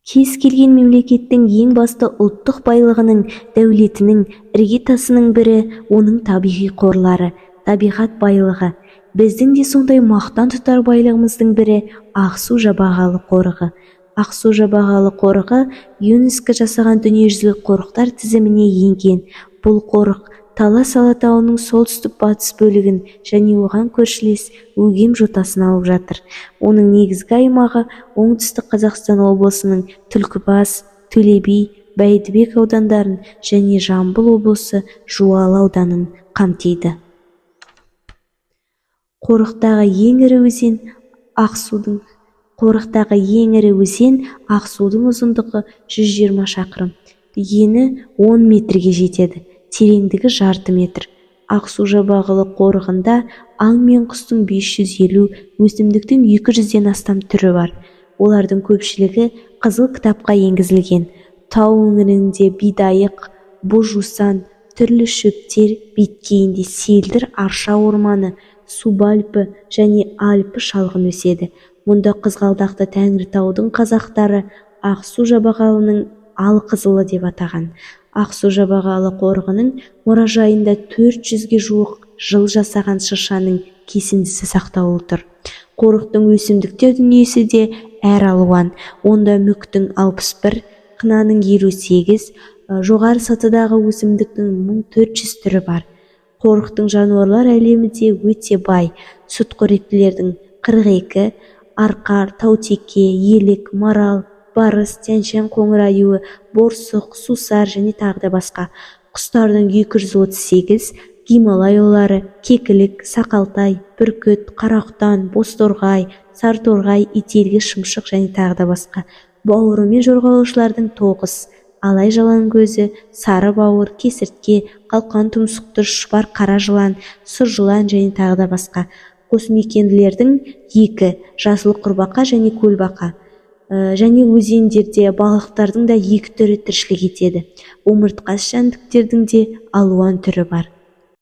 Кез келген мемлекеттің ең басты ұлттық байлығының, дәулетінің іргетасының бірі оның табиғи қорлары, табиғат байлығы. Біздің де сондай мақтан тұтар байлығымыздың бірі Ақсу-Жабағылы қорығы. Ақсу-Жабағылы қорығы ЮНЕСКО жасаған дүниежүзілік қорықтар тізіміне енген. Бұл қорық Талас алатауының солтүстік-батыс бөлігін және оған көршілес Өгем жотасын алып жатыр. Оның негізгі аймағы оңтүстік Қазақстан облысының Түлкібас, Төле Би, Бәйдібек аудандарын және Жамбыл облысы Жуалы ауданын қамтиды. Қорықтағы ең ірі өзен Ақсудың ұзындығы 120 шақырым, ені 10 метрге жетеді, тереңдігі жарты метр. Ақсу-Жабағылы қорығында аң мен құстың 550, өсімдіктің 200-ден астам түрі бар. Олардың көпшілігі қызыл кітапқа енгізілген. Тау өңірінде бидайық, бұ-жусан, түрлі шөптер, беткейінде селдір арша орманы, субальпі және альпі шалғын өседі. Мұнда қызғалдақты Тәңіртаудың қазақтары Ақсу-Жабағылының алқызылы деп атаған. Ақсу-Жабағылы қорығының мұражайында 400-ге жуық жыл жасаған шыршаның кесіндісі сақтаулы тұр. Қорықтың өсімдіктер дүниесі де әр алуан. Онда мүктің 61, қынаның 58, жоғары сатыдағы өсімдіктің 1400 түрі бар. Қорықтың жануарлар әлемі де өте бай. Сүтқоректілердің 42, арқар, таутеке, елік, марал, барыс, тянь-шань қоңыр аюы, борсық, сусар және тағы басқа. Құстардың 238, Гималай ұлары, кекілік, сақалтай, бүркіт, қарақұтан, бозторғай, сарторғай, ителгі, шымшық және тағы басқа. Бауырымен жорғалаушылардың 9, алай жалаңгөзі, сары бауыр, кесіртке, қалқан тұмсықты, шұбар қара жылан, сұр жылан және тағы басқа. Қосмекенділердің 2, жасыл құрбақа және көлбақа. Және өзендерде балықтардың да 2 түрі тіршілік етеді. Омыртқас жәндіктердің де алуан түрі бар.